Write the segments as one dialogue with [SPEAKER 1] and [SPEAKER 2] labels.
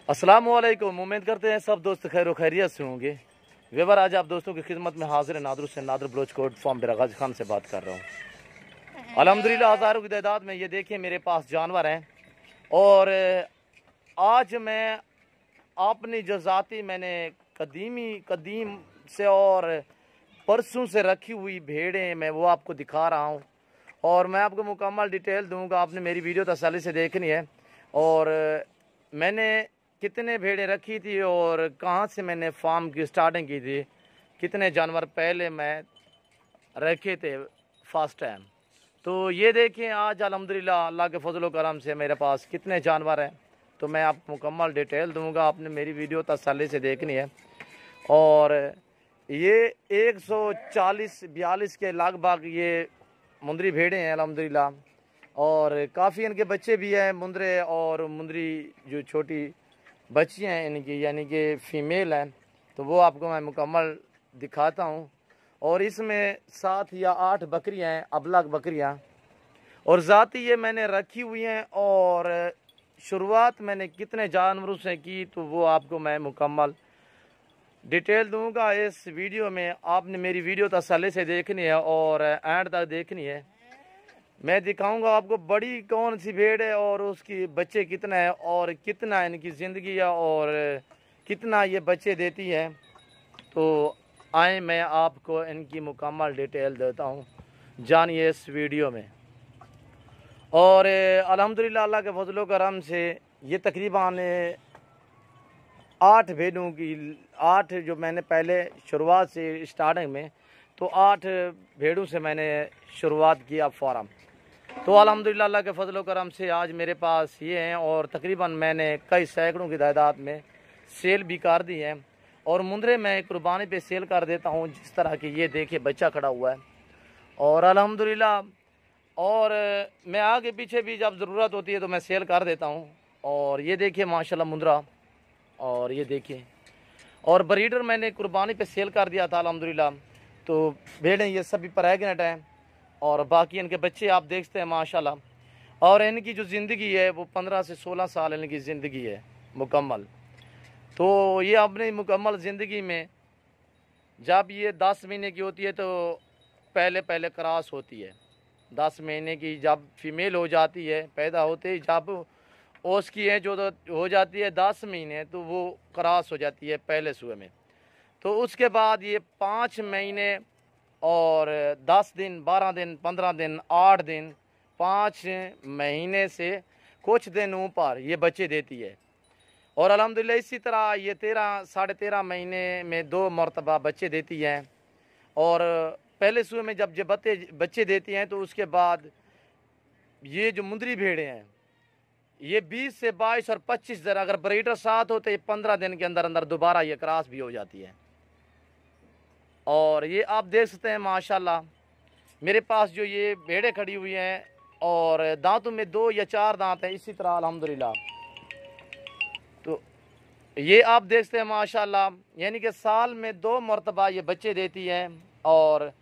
[SPEAKER 1] अस्सलामुअलैकुम। उम्मीद करते हैं सब दोस्त खैर खैरियत से होंगे। वेबर आज आप दोस्तों की खिदमत में हाजिर है। नादर से नादर बलोच कोट फार्म बिरागाज खान से बात कर रहा हूँ। अल्हम्दुलिल्लाह हज़ारों की तादाद में ये देखिए मेरे पास जानवर हैं। और आज मैं अपनी जो ज़ाती मैंने कदीम से और परसों से रखी हुई भेड़ें मैं वो आपको दिखा रहा हूँ। और मैं आपको मुकम्मल डिटेल दूँगा। आपने मेरी वीडियो तसल्ली से देखनी है। और मैंने कितने भेड़ें रखी थी और कहाँ से मैंने फार्म की स्टार्टिंग की थी, कितने जानवर पहले मैं रखे थे फर्स्ट टाइम। तो ये देखें आज अल्हम्दुलिल्लाह अल्लाह के फजल करम से मेरे पास कितने जानवर हैं। तो मैं आपको मुकम्मल डिटेल दूंगा। आपने मेरी वीडियो तसल्ली से देखनी है। और ये 140-42 के लगभग ये मुंदरी भेड़ें हैं अल्हम्दुलिल्लाह। और काफ़ी इनके बच्चे भी हैं मुंदरे, और मुंदरी जो छोटी बच्चियाँ हैं इनकी यानी कि फ़ीमेल हैं, तो वो आपको मैं मुकम्मल दिखाता हूँ। और इसमें 7 या 8 बकरियाँ हैं, अबलग बकरियाँ, और ज़ाती ये मैंने रखी हुई हैं। और शुरुआत मैंने कितने जानवरों से की तो वो आपको मैं मुकम्मल डिटेल दूंगा इस वीडियो में। आपने मेरी वीडियो तसल्ली से देखनी है और एंड तक देखनी है। मैं दिखाऊंगा आपको बड़ी कौन सी भेड़ है और उसकी बच्चे कितना है और कितना इनकी ज़िंदगी है और कितना ये बच्चे देती है। तो आए मैं आपको इनकी मुकम्मल डिटेल देता हूँ, जानिए इस वीडियो में। और अल्हम्दुलिल्लाह अल्लाह के फजलो करम से ये तकरीबन 8 भेड़ों की 8 जो मैंने पहले शुरुआत से स्टार्टिंग में तो 8 भेड़ों से मैंने शुरुआत किया फार्म। तो अल्हम्दुलिल्लाह अल्लाह के फजलो करम से आज मेरे पास ये हैं। और तकरीबन मैंने कई सैकड़ों की तादाद में सेल भी कर दी हैं। और मुंदरे मैं कुर्बानी पे सेल कर देता हूँ, जिस तरह की ये देखिए बच्चा खड़ा हुआ है। और अल्हम्दुलिल्लाह और मैं आगे पीछे भी जब ज़रूरत होती है तो मैं सेल कर देता हूँ। और ये देखिए माशाल्लाह मुंदरा, और ये देखिए। और ब्रीडर मैंने कुर्बानी पे सेल कर दिया था अल्हम्दुलिल्लाह। तो भेड़ें ये सभी प्रेग्नेंट हैं और बाकी इनके बच्चे आप देखते हैं माशाल्लाह। और इनकी जो ज़िंदगी है वो 15 से 16 साल इनकी ज़िंदगी है मुकम्मल। तो ये अपनी मुकम्मल ज़िंदगी में जब ये 10 महीने की होती है तो पहले क्रॉस होती है। 10 महीने की जब फीमेल हो जाती है, पैदा होते ही जब उसकी एज जो हो जाती है 10 महीने, तो वो क्रॉस हो जाती है पहले सूए में। तो उसके बाद ये 5 महीने और 10 दिन, 12 दिन, 15 दिन, 8 दिन, 5 महीने से कुछ दिन ऊपर ये बच्चे देती है। और अल्हम्दुलिल्लाह इसी तरह ये 13-13.5 महीने में 2 मरतबा बच्चे देती हैं। और पहले सूए में जब ये बच्चे देती हैं तो उसके बाद ये जो मुंदरी भेड़ें हैं ये 20 से 22 और 25 दिन, अगर ब्रीडर साथ हो तो ये 15 दिन के अंदर अंदर दोबारा ये क्रॉस भी हो जाती है। और ये आप देख सकते हैं माशाल्लाह मेरे पास जो ये भेड़ें खड़ी हुई हैं और दांतों में 2 या 4 दांत हैं इसी तरह अल्हम्दुलिल्लाह। तो ये आप देखते हैं माशाल्लाह यानी कि साल में 2 मरतबा ये बच्चे देती हैं। और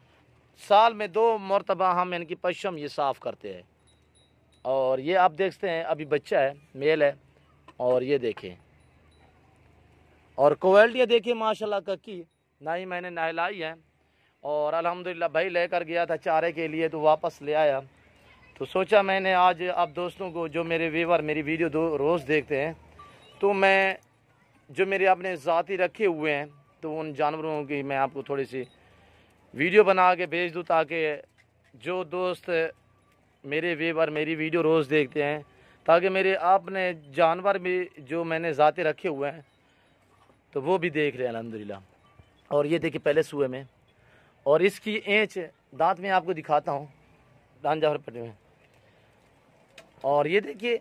[SPEAKER 1] साल में 2 मरतबा हम इनकी पश्चिम ये साफ़ करते हैं। और ये आप देखते हैं अभी बच्चा है, मेल है। और ये देखें और क्वालिटी देखिए माशाल्लाह की ना ही मैंने नहलाई है। और अल्हम्दुलिल्लाह भाई लेकर गया था चारे के लिए तो वापस ले आया। तो सोचा मैंने आज आप दोस्तों को जो मेरे व्यूअर मेरी वीडियो रोज़ देखते हैं, तो मैं जो मेरे अपने ज़ाती रखे हुए हैं तो उन जानवरों की मैं आपको थोड़ी सी वीडियो बना के भेज दूँ, ताकि जो दोस्त मेरे व्यूअर मेरी वीडियो रोज़ देखते हैं ताकि मेरे अपने जानवर भी जो मैंने ज़ाती रखे हुए हैं तो वो भी देख रहे हैं अल्हम्दुलिल्लाह। और ये देखिए पहले सूए में, और इसकी एंच दांत में आपको दिखाता हूँ दांत पटे में। और ये देखिए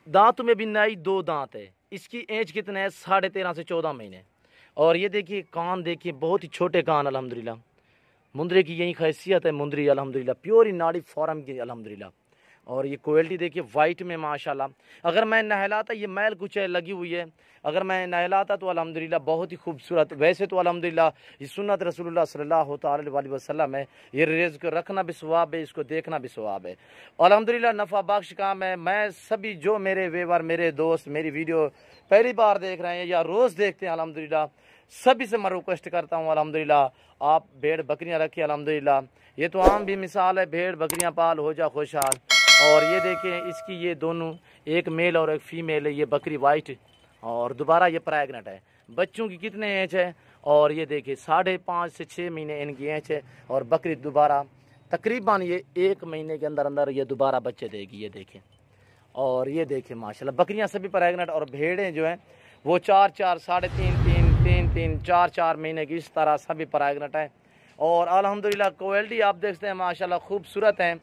[SPEAKER 1] दांतों में भी नई 2 दांत है। इसकी एज कितना है 13.5 से 14 महीने। और ये देखिए कान देखिए बहुत ही छोटे कान अल्हम्दुलिल्लाह। मुंदरे की यही खैसियत है मुंदरी अल्हम्दुलिल्लाह, प्योर ही नाड़ी फार्म की अल्हम्दुलिल्लाह। और ये क्वालिटी देखिए वाइट में माशाल्लाह। अगर मैं नहलाता, ये मैल कुछ लगी हुई है, अगर मैं नहलाता तो अल्हम्दुलिल्लाह बहुत ही खूबसूरत। वैसे तो अल्हम्दुलिल्लाह ये सुन्नत रसूलुल्लाह सल्लल्लाहु अलैहि वसल्लम है, ये रेज़ को रखना भी सवाब है, इसको देखना भी सवाब है। अल्हम्दुलिल्लाह नफ़ा बख्श काम है। मैं सभी जो मेरे व्यूअर, मेरे दोस्त मेरी वीडियो पहली बार देख रहे हैं या रोज़ देखते हैं, अल्हम्दुलिल्लाह सभी से मैं रिक्वेस्ट करता हूँ अल्हम्दुलिल्लाह आप भेड़ बकरियाँ रखिए। अल्हम्दुलिल्लाह ये तो आम भी मिसाल है, भेड़ बकरियाँ पाल हो जा खुशहाल। और ये देखें इसकी ये दोनों, एक मेल और एक फीमेल है, ये बकरी वाइट और दोबारा ये प्रेग्नेंट है। बच्चों की कितने एज है, और ये देखिए 5.5 से 6 महीने इनकी एज है, और बकरी दोबारा तकरीबन ये 1 महीने के अंदर अंदर ये दोबारा बच्चे देगी। ये देखें, और ये देखें माशाल्लाह बकरियां सभी प्रेग्नेंट, और भेड़ें जो हैं वो 4-4, 3.5, 3-3, 4-4 महीने की, इस तरह सभी प्रेग्नेंट हैं। और अल्हम्दुलिल्लाह क्वालिटी आप देखते हैं माशाल्लाह खूबसूरत हैं।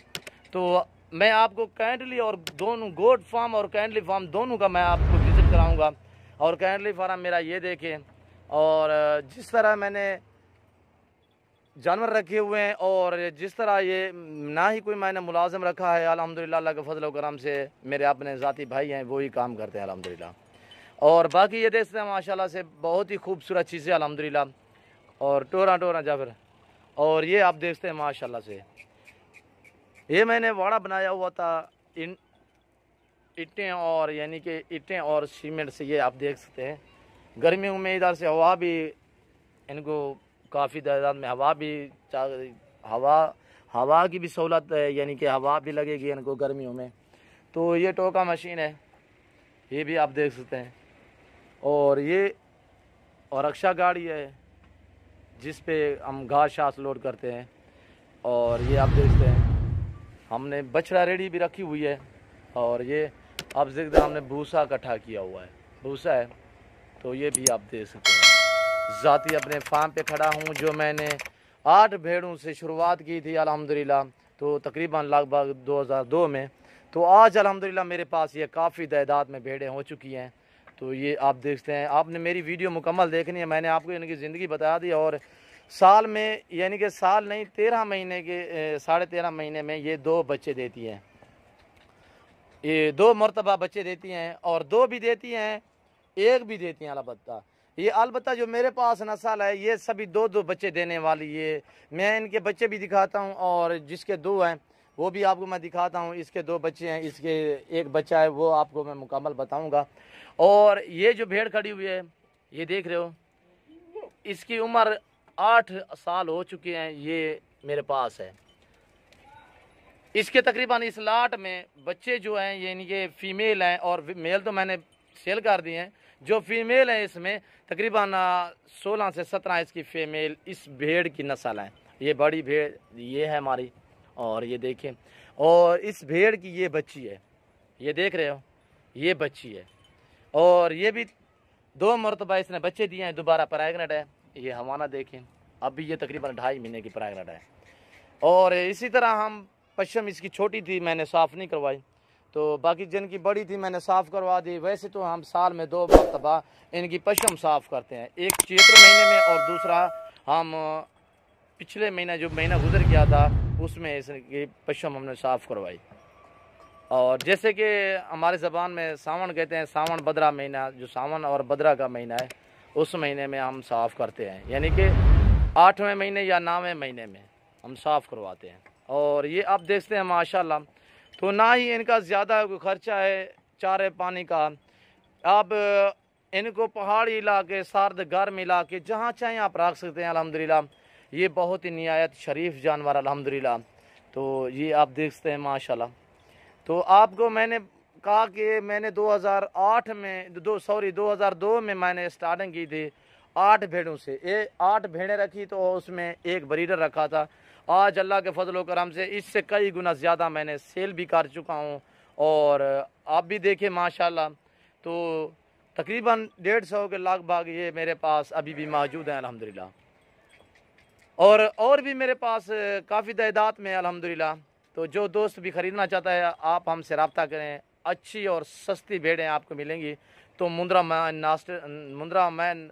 [SPEAKER 1] तो मैं आपको कैंडली और दोनों गोट फार्म और कैंडली फार्म दोनों का मैं आपको विज़िट कराऊंगा। और कैंडली फार्म मेरा ये देखें, और जिस तरह मैंने जानवर रखे हुए हैं और जिस तरह ये ना ही कोई मैंने मुलाजिम रखा है, अल्हम्दुलिल्लाह अल्लाह के फजल व करम से मेरे अपने ज़ाती भाई हैं, वो ही काम करते हैं अल्हम्दुलिल्लाह। और बाकी ये देखते हैं माशाल्लाह से बहुत ही खूबसूरत चीज़ें अल्हम्दुलिल्लाह, और टोरा जाफर। और ये आप देखते हैं माशाल्लाह से, ये मैंने वाड़ा बनाया हुआ था ईंटें और यानी कि ईंटें और सीमेंट से। ये आप देख सकते हैं गर्मियों में इधर से हवा भी इनको काफ़ी तादाद में हवा की भी सहूलत है, यानी कि हवा भी लगेगी इनको गर्मियों में। तो ये टोका मशीन है, ये भी आप देख सकते हैं। और ये और रक्षा गाड़ी है जिस पे हम घास शास लोड करते हैं। और ये आप देखते हैं हमने बछड़ा रेडी भी रखी हुई है। और ये आप देखते हैं हमने भूसा इकट्ठा किया हुआ है, भूसा है। तो ये भी आप देख सकते हैं। ज़ाती अपने फार्म पे खड़ा हूँ, जो मैंने 8 भेड़ों से शुरुआत की थी अल्हम्दुलिल्लाह, तो तकरीबन लगभग 2002 में। तो आज अल्हम्दुलिल्लाह मेरे पास ये काफ़ी तादाद में भेड़ें हो चुकी हैं। तो ये आप देखते हैं, आपने मेरी वीडियो मुकम्मल देखनी है, मैंने आपको इनकी ज़िंदगी बता दी। और साल में यानी कि साल नहीं 13 महीने के 13.5 महीने में ये 2 बच्चे देती हैं, ये 2 मरतबा बच्चे देती हैं, और 2 भी देती हैं, 1 भी देती हैं अलबत्ता। ये अलबत्ता जो मेरे पास नस्ल है ये सभी 2-2 बच्चे देने वाली। ये मैं इनके बच्चे भी दिखाता हूँ, और जिसके 2 हैं वो भी आपको मैं दिखाता हूँ। इसके 2 बच्चे हैं, इसके 1 बच्चा है, वो आपको मैं मुकम्मल बताऊँगा। और ये जो भेड़ खड़ी हुई है ये देख रहे हो, इसकी उम्र 8 साल हो चुके हैं, ये मेरे पास है। इसके तकरीबन इस लाट में बच्चे जो हैं यानी कि फ़ीमेल हैं, और मेल तो मैंने सेल कर दिए हैं। जो फीमेल है इसमें तकरीबन 16 से 17 इसकी फ़ीमेल इस भेड़ की नस्ल है। ये बड़ी भेड़ ये है हमारी, और ये देखें, और इस भेड़ की ये बच्ची है, ये देख रहे हो, ये बच्ची है। और ये भी 2 मरतबा इसने बच्चे दिए हैं, दोबारा प्रेग्नेंट है। ये हवाना देखें, अभी ये तकरीबन 2.5 महीने की प्रेग्नेंट है। और इसी तरह हम पश्चिम इसकी छोटी थी, मैंने साफ़ नहीं करवाई, तो बाकी जिनकी बड़ी थी मैंने साफ़ करवा दी। वैसे तो हम साल में 2 मरतबा इनकी पश्चिम साफ़ करते हैं, एक चैत्र महीने में और दूसरा हम पिछले महीना जो महीना गुजर गया था उसमें इसकी पश्चिम हमने साफ़ करवाई। और जैसे कि हमारे ज़बान में सावन कहते हैं, सावन बदरा महीना, जो सावन और बदरा का महीना है उस महीने में हम साफ़ करते हैं, यानी कि 8वें महीने या 9वें महीने में हम साफ़ करवाते हैं। और ये आप देखते हैं माशाल्लाह, तो ना ही इनका ज़्यादा कोई ख़र्चा है चारे पानी का। आप इनको पहाड़ी इलाके, सर्द गर्म इलाके, जहाँ चाहें आप रख सकते हैं अल्हम्दुलिल्लाह। ये बहुत ही निहायत शरीफ जानवर अल्हम्दुलिल्लाह। तो ये आप देखते हैं माशाल्लाह। तो आपको मैंने कहा कि मैंने 2002 में मैंने स्टार्टिंग की थी 8 भेड़ों से। ये 8 भेड़ें रखी, तो उसमें 1 ब्रीडर रखा था। आज अल्लाह के फजल व करम से इससे कई गुना ज़्यादा मैंने सेल भी कर चुका हूँ। और आप भी देखें माशाल्लाह, तो तकरीबन 150 के लगभग ये मेरे पास अभी भी मौजूद हैं अल्हम्दुलिल्लाह। और भी मेरे पास काफ़ी तादाद में अल्हम्दुलिल्लाह। तो जो दोस्त भी ख़रीदना चाहता है आप हमसे रब्ता करें, अच्छी और सस्ती भेड़ें आपको मिलेंगी। तो मुंद्रा मैन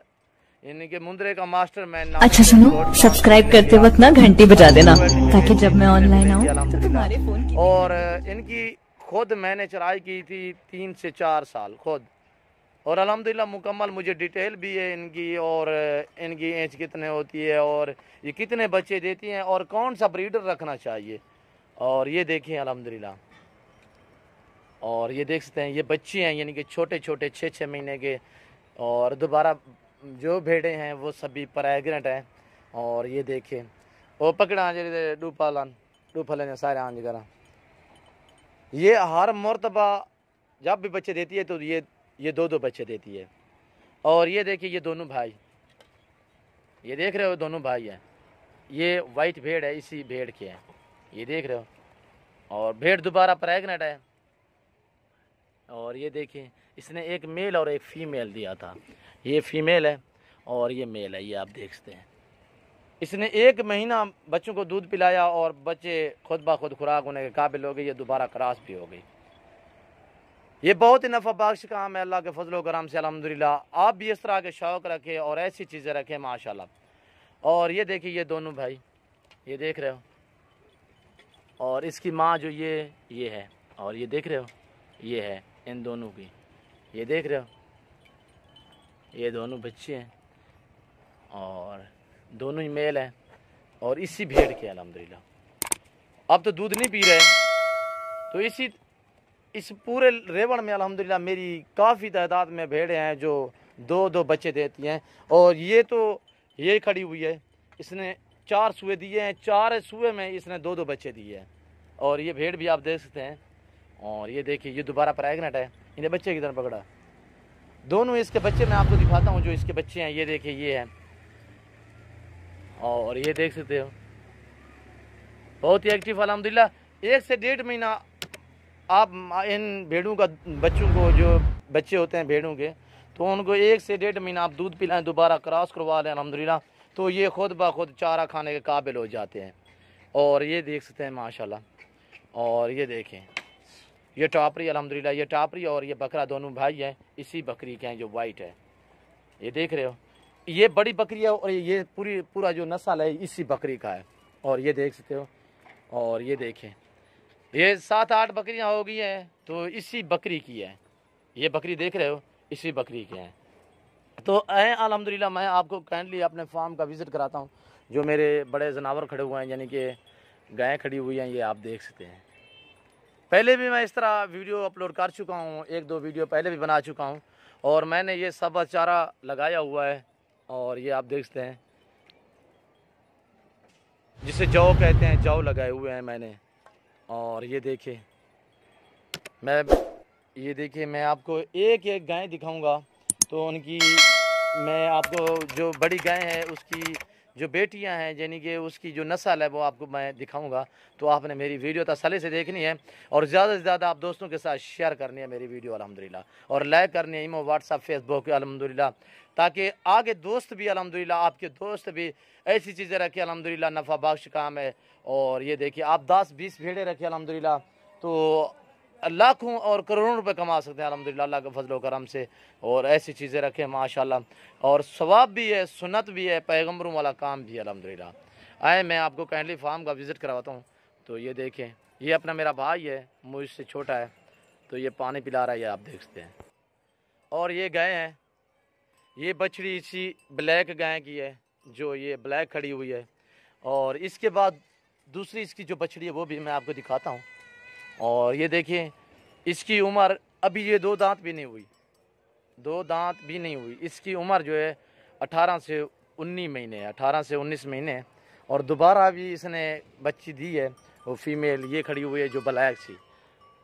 [SPEAKER 1] इनके मुंद्रे का मास्टर मैन।
[SPEAKER 2] अच्छा सुनो, सब्सक्राइब करते वक्त ना घंटी बजा देना ताकि जब मैं ऑनलाइन आऊँ तो तुम्हारे फोन की।
[SPEAKER 1] और इनकी खुद मैंने चराई की थी 3 से 4 साल खुद, और अल्हम्दुलिल्लाह मुकम्मल मुझे डिटेल भी है इनकी, और इनकी एज कितने होती है और ये कितने बच्चे देती हैं और कौन सा ब्रीडर रखना चाहिए। और ये देखिए अल्हम्दुलिल्लाह, और ये देख सकते हैं ये बच्चे हैं यानी कि छोटे छोटे 6-6 महीने के। और दोबारा जो भेड़े हैं वो सभी प्रेग्नेंट हैं। और ये देखें वो पकड़ा जे डूफलन सारे आंज करा, ये हर मरतबा जब भी बच्चे देती है तो ये 2-2 बच्चे देती है। और ये देखिए ये दोनों भाई, ये देख रहे हो दोनों भाई हैं। ये वाइट भेड़ है, इसी भेड़ के हैं, ये देख रहे हो। और भेड़ दोबारा प्रेग्नेंट है। और ये देखिए इसने एक मेल और एक फ़ीमेल दिया था, ये फ़ीमेल है और ये मेल है, ये आप देख सकते हैं। इसने 1 महीना बच्चों को दूध पिलाया और बच्चे खुद ब खुद खुराक होने के काबिल हो गए, ये दोबारा क्रॉस भी हो गई। ये बहुत ही नफ़ा बख्श काम है अल्लाह के फजलो करम से अल्हम्दुलिल्लाह। आप भी इस तरह के शौक़ रखें और ऐसी चीज़ें रखें माशाल्लाह। और ये देखिए ये दोनों भाई, ये देख रहे हो। और इसकी माँ जो ये है, और ये देख रहे हो ये है इन दोनों की, ये देख रहे हो ये दोनों बच्चे हैं और दोनों ही मेल हैं। और इसी भेड़ के अल्हम्दुलिल्लाह अब तो दूध नहीं पी रहे, तो इस पूरे रेवड़ में अल्हम्दुलिल्लाह मेरी काफ़ी तादाद में भेड़ें हैं जो 2-2 बच्चे देती हैं। और ये तो ये खड़ी हुई है, इसने 4 सूए दिए हैं, 4 सूए में इसने 2-2 बच्चे दिए हैं। और ये भेड़ भी आप देख सकते हैं। और ये देखिए ये दोबारा प्रेग्नेंट है, इन्हें बच्चे की तरह पकड़ा। दोनों इसके बच्चे मैं आपको दिखाता हूँ जो इसके बच्चे हैं, ये देखिए ये हैं। और ये देख सकते हो बहुत ही एक्टिव अल्हम्दुलिल्लाह। 1 से 1.5 महीना आप इन भेड़ों का बच्चों को, जो बच्चे होते हैं भेड़ों के, तो उनको 1 से 1.5 महीना आप दूध पिलाएं, दोबारा क्रॉस करवा लें अल्हम्दुलिल्लाह, तो ये खुद ब खुद चारा खाने के काबिल हो जाते हैं। और ये देख सकते हैं माशाल्लाह। और ये देखें ये टापरी अल्हम्दुलिल्लाह, ये टापरी और ये बकरा दोनों भाई हैं, इसी बकरी के हैं जो वाइट है, ये देख रहे हो। ये बड़ी बकरी है और ये पूरा जो नस्ल है इसी बकरी का है, और ये देख सकते हो। और ये देखें ये 7-8 बकरियां हो गई हैं, तो इसी बकरी की है, ये बकरी देख रहे हो इसी बकरी के हैं। तो अल्हम्दुलिल्लाह मैं आपको काइंडली अपने फार्म का विज़िट कराता हूँ। जो मेरे बड़े जानवर खड़े हुए हैं यानी कि गायें खड़ी हुई हैं, ये आप देख सकते हैं। पहले भी मैं इस तरह वीडियो अपलोड कर चुका हूँ, 1-2 वीडियो पहले भी बना चुका हूँ। और मैंने ये सब चारा लगाया हुआ है, और ये आप देख सकते हैं जिसे जौ कहते हैं, जौ लगाए हुए हैं मैंने। और ये देखिए मैं आपको एक गाय दिखाऊंगा, तो उनकी मैं आपको जो बड़ी गाय है उसकी जो बेटियां हैं यानी कि उसकी जो नस्ल है वो आपको मैं दिखाऊंगा। तो आपने मेरी वीडियो तसल्ली से देखनी है और ज़्यादा से ज़्यादा आप दोस्तों के साथ शेयर करनी है मेरी वीडियो अल्हम्दुलिल्लाह, और लाइक करनी है ईमो, व्हाट्सअप, फेसबुक अल्हम्दुलिल्लाह, ताकि आगे दोस्त भी अल्हम्दुलिल्लाह आपके दोस्त भी ऐसी चीज़ें रखें अल्हम्दुलिल्लाह, नफ़ा बख्श काम है। और ये देखिए आप 10-20 भेड़े रखें अल्हम्दुलिल्लाह, तो लाखों और करोड़ों रुपए कमा सकते हैं अल्हम्दुलिल्लाह अल्लाह के फजल करम से। और ऐसी चीज़ें रखें माशाल्लाह, और सवाब भी है, सुन्नत भी है, पैगम्बरों वाला काम भी है अल्हम्दुलिल्लाह। आए मैं आपको काइंडली फार्म का विज़िट करवाता हूँ। तो ये देखें ये अपना मेरा भाई है, मुझसे छोटा है, तो ये पानी पिला रहा है, ये आप देख सकते हैं। और ये गाय है, ये बछड़ी इसी ब्लैक गाय की है जो ये ब्लैक खड़ी हुई है। और इसके बाद दूसरी इसकी जो बछड़ी है वो भी मैं आपको दिखाता हूँ। और ये देखिए इसकी उम्र अभी ये 2 दांत भी नहीं हुई, 2 दांत भी नहीं हुई। इसकी उम्र जो है 18 से 19 महीने, 18 से 19 महीने। और दोबारा भी इसने बच्ची दी है, वो फीमेल ये खड़ी हुई है जो ब्लैक सी,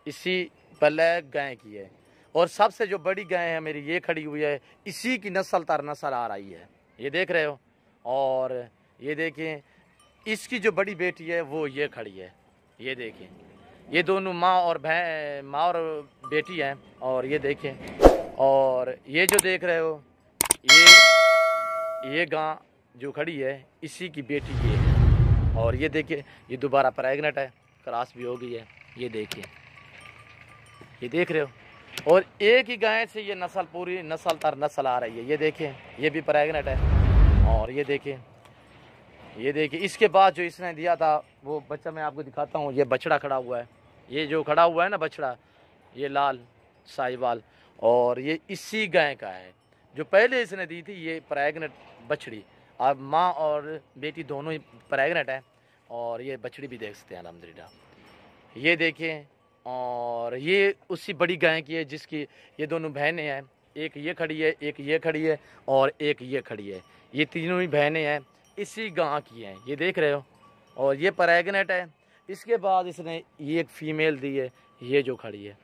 [SPEAKER 1] इसी ब्लैक गाय की है। और सबसे जो बड़ी गाय है मेरी ये खड़ी हुई है, इसी की नस्ल तर नस्ल आ रही है, ये देख रहे हो। और ये देखें इसकी जो बड़ी बेटी है वो ये खड़ी है, ये देखें ये दोनों माँ और बेटी हैं। और ये देखें, और ये जो देख रहे हो ये गां जो खड़ी है इसी की बेटी ये है। और ये देखिए ये दोबारा प्रेग्नेंट है, क्रॉस भी हो गई है, ये देखिए ये देख रहे हो। और एक ही गाय से ये नस्ल पूरी नस्ल तर नस्ल आ रही है। ये देखें, ये भी प्रेग्नेंट है। और ये देखें, ये देखिए, इसके बाद जो इसने दिया था वो बच्चा मैं आपको दिखाता हूँ। ये बछड़ा खड़ा हुआ है, ये जो खड़ा हुआ है ना बछड़ा, ये लाल साहिवाल, और ये इसी गाय का है जो पहले इसने दी थी। ये प्रेग्नेंट बछड़ी, अब माँ और बेटी दोनों ही प्रेग्नेंट है। और ये बछड़ी भी देख सकते हैं अल्हम्दुलिल्लाह, ये देखें। और ये उसी बड़ी गाय की है जिसकी ये दोनों बहनें हैं, एक ये खड़ी है, एक ये खड़ी है और एक ये खड़ी है। ये तीनों ही बहनें हैं, इसी गांव की हैं, ये देख रहे हो। और ये प्रेग्नेंट है। इसके बाद इसने ये एक फीमेल दी है, ये जो खड़ी है,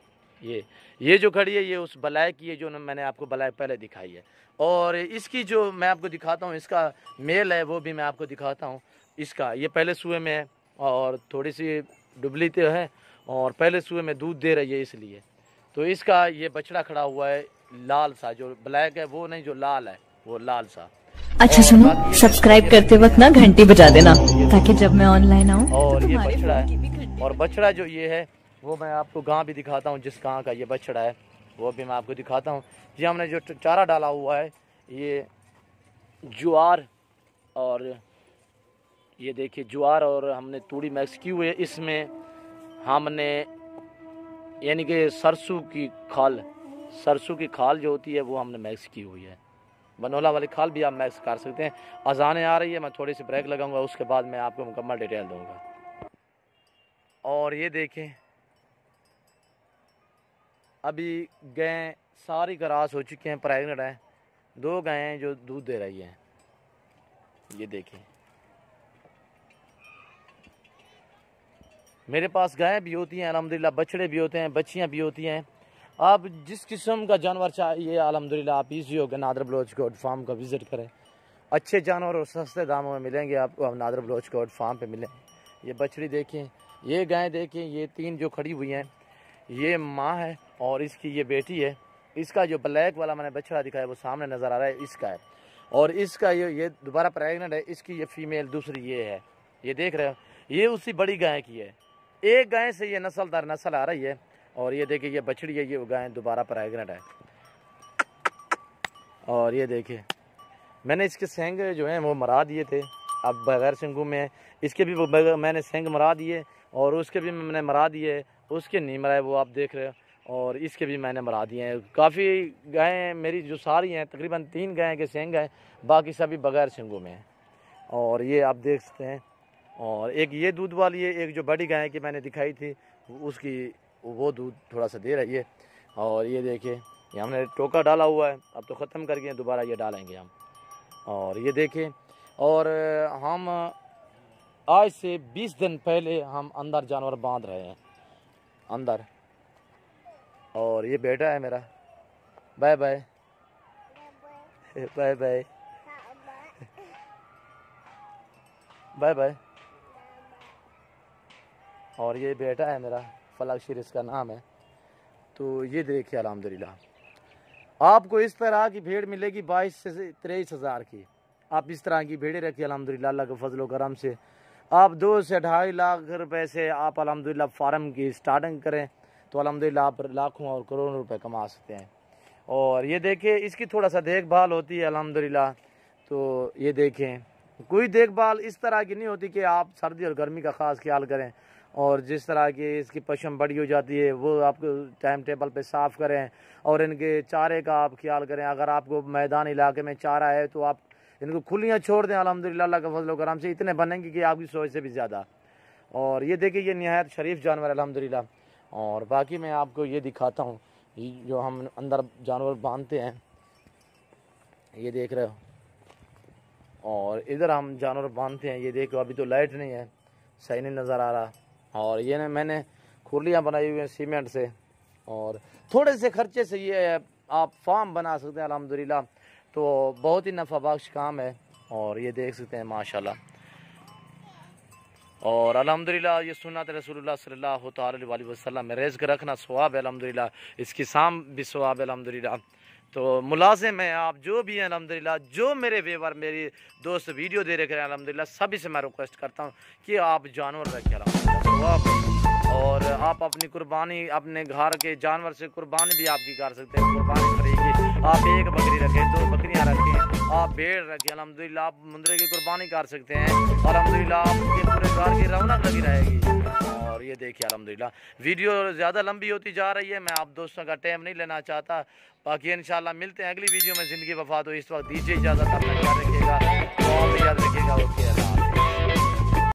[SPEAKER 1] ये जो खड़ी है, ये उस बलाय की है जो मैंने आपको बलाय पहले दिखाई है। और इसकी जो मैं आपको दिखाता हूँ, इसका मेल है वो भी मैं आपको दिखाता हूँ। इसका ये पहले सूए में है और थोड़ी सी डुबली तो है और पहले सूए में दूध दे रही है इसलिए। तो इसका ये बछड़ा खड़ा हुआ है लाल सा, जो ब्लैक है वो नहीं, जो लाल है वो लाल सा।
[SPEAKER 2] अच्छा सुनो, सब्सक्राइब करते वक्त ना घंटी बजा देना ताकि जब मैं ऑनलाइन आऊँ।
[SPEAKER 1] और ये बछड़ा है, और बछड़ा जो ये है वो मैं आपको गांव भी दिखाता हूँ, जिस गांव का ये बछड़ा है वो भी मैं आपको दिखाता हूँ। ये हमने जो चारा डाला हुआ है, ये ज्वार, और ये देखिए ज्वार और हमने तूड़ी मिक्स की हुई है। इसमें हमने यानी कि सरसों की खाल जो होती है वो हमने मिक्स की हुई है। बनोला वाली खाल भी आप मिक्स कर सकते हैं। अजानें आ रही है, मैं थोड़ी सी ब्रेक लगाऊंगा, उसके बाद मैं आपको मुकम्मल डिटेल दूंगा। और ये देखें, अभी गायें सारी क्रॉस हो चुकी हैं, प्रेग्नेंट हैं। 2 गायें जो दूध दे रही हैं, ये देखें। मेरे पास गायें भी होती हैं अल्हम्दुलिल्लाह, बछड़े भी होते हैं, बच्चियां भी होती हैं। आप जिस किस्म का जानवर चाहिए अल्हम्दुलिल्लाह आप इजी होकर नादर बलोच गोट फार्म का विज़िट करें। अच्छे जानवर और सस्ते दामों में मिलेंगे आपको, आप नादर बलोच गोट फार्म पे मिलें। ये बछड़ी देखें, ये गाय देखें, ये 3 जो खड़ी हुई हैं, ये माँ है और इसकी ये बेटी है। इसका जो ब्लैक वाला मैंने बछड़ा दिखाया वो सामने नज़र आ रहा है, इसका है। और इसका ये दोबारा प्रेग्नेंट है, इसकी ये फीमेल दूसरी ये है, ये देख रहे हो। ये उसी बड़ी गाय की है, एक गाय से ये नस्ल दर नस्ल आ रही है। और ये देखिए, ये बछड़ी है, ये गाय दोबारा प्रेग्नेंट है। और ये देखिए, मैंने इसके सेंग जो हैं वो मरा दिए थे, अब बगैर सिंगों में है। इसके भी मैंने सेंग मरा दिए और उसके भी मैंने मरा दिए, उसके नहीं मराए वो आप देख रहे हो। और इसके भी मैंने मरा दिए हैं। काफ़ी गायें मेरी जो सारी हैं, तकरीबन 3 गायें के सेंग हैं, बाकी सभी बगैर सिंगों में हैं। और ये आप देख सकते हैं। और एक ये दूध वाली है, एक जो बड़ी गाय की मैंने दिखाई थी उसकी वो दूध थोड़ा सा दे रही है। और ये देखिए, ये हमने टोका डाला हुआ है, अब तो ख़त्म करके दोबारा ये डालेंगे हम। और ये देखें, और हम आज से 20 दिन पहले हम अंदर जानवर बांध रहे हैं अंदर। और ये बेटा है मेरा, bye bye bye bye bye bye. और ये बेटा है मेरा, फलकशीर इसका नाम है। तो ये देखिए अल्हम्दुलिल्लाह आपको इस तरह की भेड़ मिलेगी 22 से 23 हज़ार की। आप इस तरह की भेड़ें रखिए अल्हम्दुलिल्लाह, अल्लाह के फजल करम से आप 2 से 2.5 लाख रुपए से आप अल्हम्दुलिल्लाह फार्म की स्टार्टिंग करें तो अल्हम्दुलिल्लाह आप लाखों और करोड़ों रुपए कमा सकते हैं। और ये देखें, इसकी थोड़ा सा देखभाल होती है अल्हम्दुलिल्लाह। तो ये देखें, कोई देखभाल इस तरह की नहीं होती कि आप सर्दी और गर्मी का ख़ास ख्याल करें। और जिस तरह की इसकी पशम बड़ी हो जाती है वो आपको टाइम टेबल पे साफ़ करें। और इनके चारे का आप ख्याल करें। अगर आपको मैदान इलाके में चारा है तो आप इनको खुलियाँ छोड़ दें अल्हम्दुलिल्लाह, अल्लाह का फजल करम से इतने बनेंगे कि आपकी सोच से भी ज़्यादा। और ये देखिए, ये निहायत शरीफ जानवर अल्हम्दुलिल्लाह। और बाकी मैं आपको ये दिखाता हूँ, जो हम अंदर जानवर बांधते हैं, ये देख रहे हो। और इधर हम जानवर बांधते हैं, ये देखो अभी तो लाइट नहीं है, सही नहीं नज़र आ रहा। और ये मैंने खुरलियाँ बनाई हुई हैं सीमेंट से, और थोड़े से खर्चे से ये आप फार्म बना सकते हैं अल्हम्दुलिल्लाह। तो बहुत ही नफ़ा बख्श काम है। और ये देख सकते हैं माशाल्लाह। और अल्हम्दुलिल्लाह ये सुन्नत रसूलुल्लाह सल्लल्लाहु अलैहि वसल्लम में रिज़्क़ रखना सवाब है अल्हम्दुलिल्लाह, इसकी शाम भी सवाब है अल्हम्दुलिल्लाह। तो मुलाजिम है आप जो भी हैं अल्हम्दुलिल्लाह, जो मेरे व्यूअर मेरी दोस्त वीडियो दे रखे हैं अल्हम्दुलिल्लाह, सभी से मैं रिक्वेस्ट करता हूँ कि आप जानवर रखें अल्हम्दुलिल्लाह। और आप अपनी कुर्बानी अपने घर के जानवर से कुर्बानी भी आपकी कर सकते हैं। कुर्बानी करेगी, आप एक बकरी रखें, 2 बकरियां रखें, आप भेड़ रखें, अल्हम्दुलिल्लाह आप मुंदरे की कुर्बानी कर सकते हैं। अल्हम्दुलिल्लाह आपके पूरे घर की रौनक लगी रहेगी। और ये देखिए अल्हम्दुलिल्लाह वीडियो ज़्यादा लंबी होती जा रही है, मैं आप दोस्तों का टाइम नहीं लेना चाहता। बाकी इंशाल्लाह मिलते हैं अगली वीडियो में। ज़िंदगी वफा तो इस वक्त दीजिए इजाज़त, अपना ख्याल रखिएगा, याद रखिएगा। ओके।